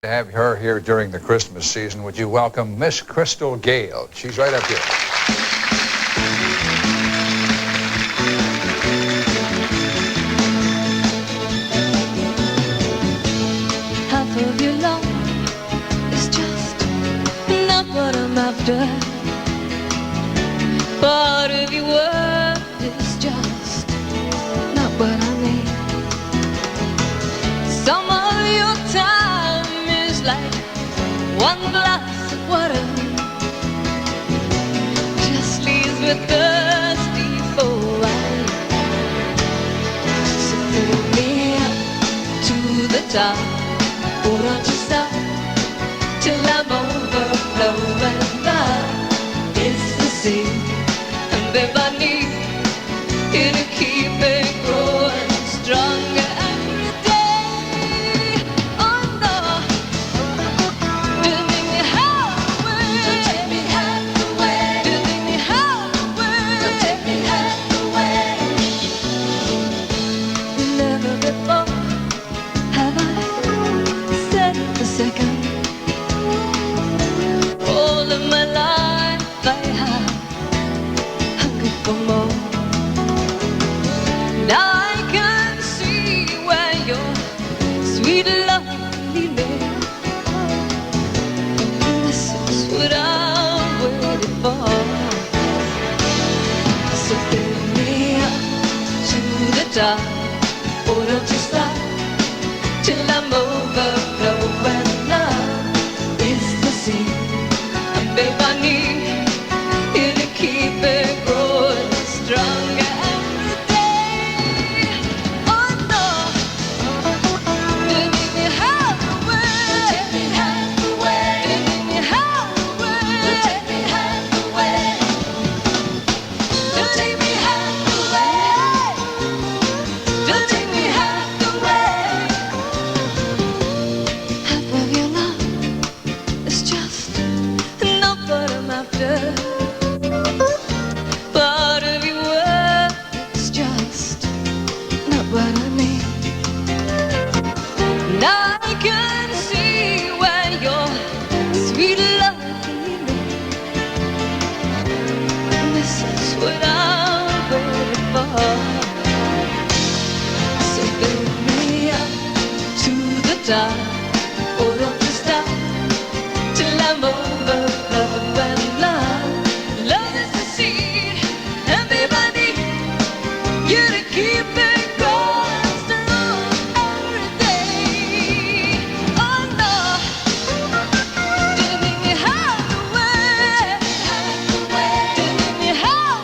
To have her here during the Christmas season, would you welcome Miss Crystal Gayle? She's right up here. Half of your love is just not what I'm after. Part of your world is just not what I need. Some of your time is like one glass of water, just leaves me thirsty for wine. So fill me up to the top, oh don't you stop till I'm overflowing. Love is the sea, and babe I need you to keep it growing stronger. Oh, don't you stop till I'm overflowing. Love is the sea, and babe I need you to keep it growing stronger every day. Oh no, don't make me have the way. Don't take me half the way. Don't make me half the way. Don't take me half the way. Don't take me half the way. Don't take me half the way. Half of your love is just not what I'm after. Part of your world is just not what I need. Now I can see when your sweet love can leave me. This is what I'm waiting for. Fill me up to the top, oh don't you stop till I'm overflowing. Love is the seed, and babe I need you to keep it growing strong every day. Oh no, don't make me have the way. Don't make me have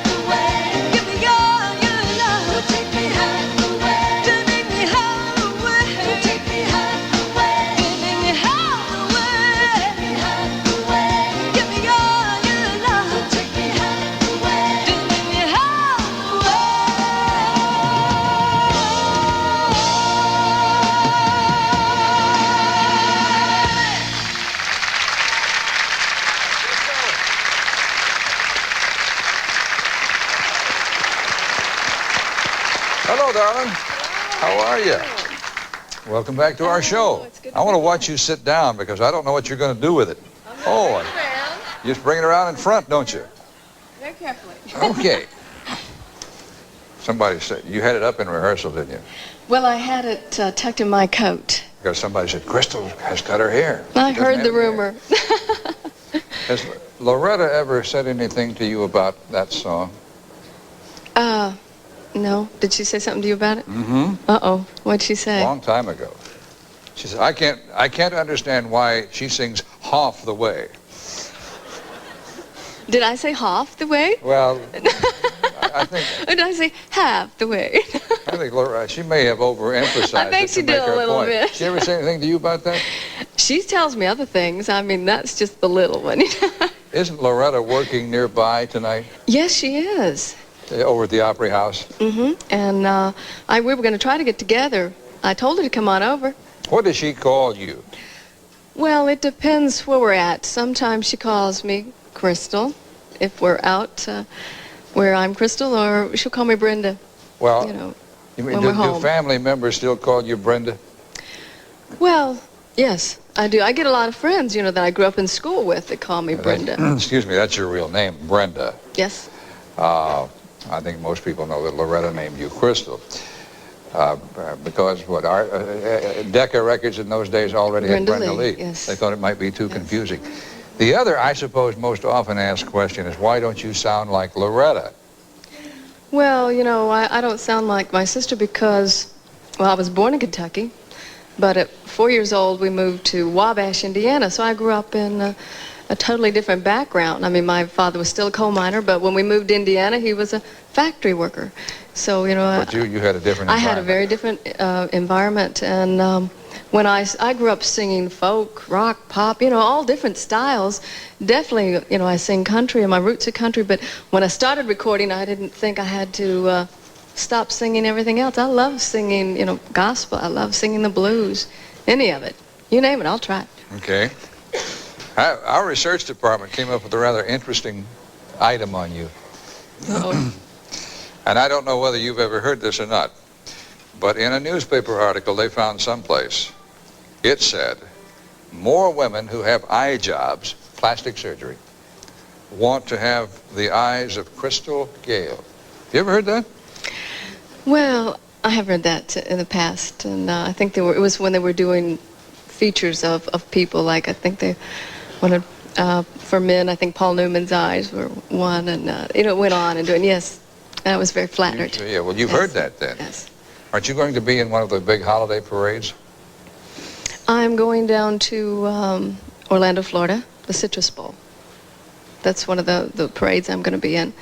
the way. Give me your love. Don't take me half the way. Don't make me half the way. Don't take me half the way. Don't make me half the way. Give me your love. Don't take me half the way. Don't make me half the way. Hello, darling. How are you? Welcome back to our show. I want to watch you sit down because I don't know what you're going to do with it. Oh, you just bring it around in front, don't you? Very carefully. Okay. Somebody said, you had it up in rehearsal, didn't you? Well, I had it tucked in my coat. Because somebody said, Crystal has cut her hair. I She doesn't heard have the any hair. rumor. Has Loretta ever said anything to you about that song? No. Did she say something to you about it? Mm-hmm. Uh-oh. What'd she say? A long time ago. She said, I can't understand why she sings half the way. Did I say half the way? Well, I think Or did I say half the way? I think Loretta, she may have overemphasized I think it she to make did a her little point. bit. She ever say anything to you about that? She tells me other things. I mean, that's just the little one. Isn't Loretta working nearby tonight? Yes, she is. Over at the Opry House? Mm-hmm. And we were going to try to get together. I told her to come on over. What does she call you? Well, it depends where we're at. Sometimes she calls me Crystal, if we're out where I'm Crystal, or she'll call me Brenda. Well, You know, you mean, when do we're home. family members still call you Brenda? Well, yes, I do. I get a lot of friends, that I grew up in school with that call me Brenda. Excuse me, that's your real name, Brenda. Yes. I think most people know that Loretta named you Crystal. Because our Decca Records in those days already had Brenda Lee. Yes. They thought it might be too confusing. The other, I suppose, most often asked question is, why don't you sound like Loretta? Well, I don't sound like my sister because, well, I was born in Kentucky, but at 4 years old, we moved to Wabash, Indiana, so I grew up in a totally different background. I mean, my father was still a coal miner, but when we moved to Indiana, he was a factory worker. So, But you had a different environment. I had a very different environment, and when I grew up singing folk, rock, pop, all different styles. Definitely, I sing country, and my roots are country, but when I started recording, I didn't think I had to stop singing everything else. I love singing, gospel. I love singing the blues, any of it. You name it, I'll try it. Okay. Our research department came up with a rather interesting item on you. Uh-oh. And I don't know whether you've ever heard this or not, but in a newspaper article they found someplace, it said, more women who have eye jobs, plastic surgery, want to have the eyes of Crystal Gayle. You ever heard that? Well, I have read that in the past, and I think it was when they were doing features of people, like I think they wanted, for men, I think Paul Newman's eyes were one, and it went on and doing, yes, I was very flattered. Yeah, well, you've heard that then. Yes. Aren't you going to be in one of the big holiday parades? I'm going down to Orlando, Florida, the Citrus Bowl. That's one of the parades I'm going to be in.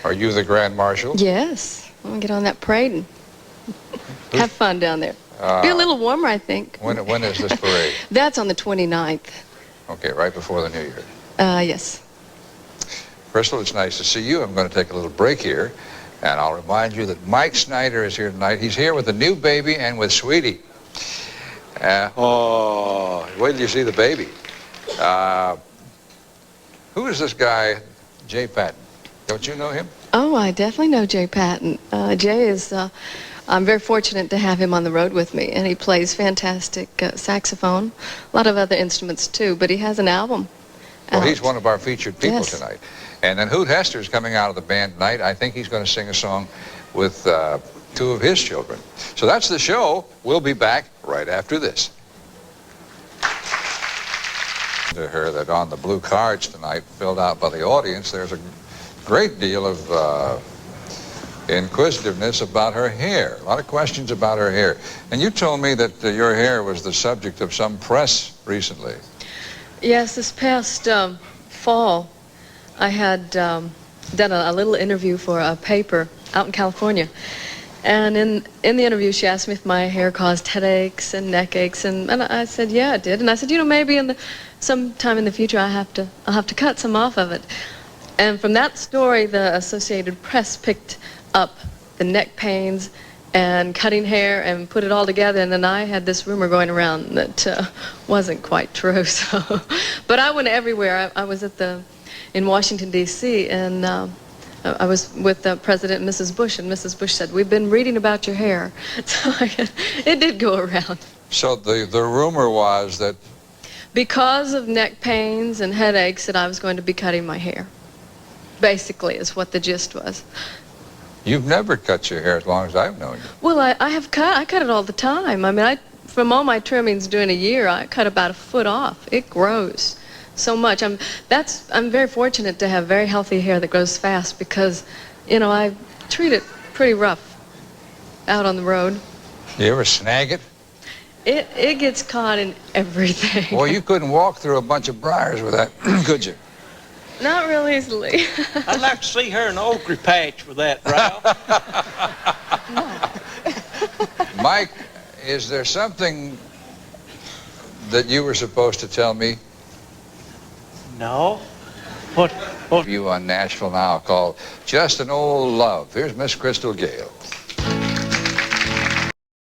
Are you the Grand Marshal? Yes. I'm going to get on that parade and have fun down there. Be a little warmer, I think. When is this parade? That's on the 29th. Okay, right before the New Year. Yes. Crystal, it's nice to see you. I'm going to take a little break here, and I'll remind you that Mike Snyder is here tonight. He's here with a new baby and with Sweetie. Wait till you see the baby. Who is this guy, Jay Patton? Don't you know him? Oh, I definitely know Jay Patton. Jay is, I'm very fortunate to have him on the road with me, and he plays fantastic saxophone, a lot of other instruments too, but he has an album. Well, he's one of our featured people Yes. tonight. And then Hoot Hester is coming out of the band tonight. I think he's going to sing a song with two of his children. So that's the show. We'll be back right after this. To her that on the blue cards tonight, filled out by the audience, there's a great deal of inquisitiveness about her hair. A lot of questions about her hair. And you told me that your hair was the subject of some press recently. Yes, this past fall, I had done a little interview for a paper out in California. And in the interview, she asked me if my hair caused headaches and neck aches, and I said, yeah, it did. And I said, maybe sometime in the future I'll have to cut some off of it. And from that story, the Associated Press picked up the neck pains and cutting hair and put it all together, and then I had this rumor going around that wasn't quite true. So, but I went everywhere. I was in Washington, D.C., and I was with President and Mrs. Bush, and Mrs. Bush said, "We've been reading about your hair." So it did go around. So the rumor was that because of neck pains and headaches that I was going to be cutting my hair. Basically, is what the gist was. you've never cut your hair as long as I've known you. Well, I cut it all the time. I mean, from all my trimmings during a year, I cut about 1 foot off. It grows so much. I'm very fortunate to have very healthy hair that grows fast because, I treat it pretty rough out on the road. You ever snag it? It gets caught in everything. Well, you couldn't walk through a bunch of briars with that, could you? Not real easily. I'd like to see her in Oakley patch with that, Ralph. Mike, is there something that you were supposed to tell me? No. What? You on Nashville Now called Just an Old Love. Here's Miss Crystal Gayle.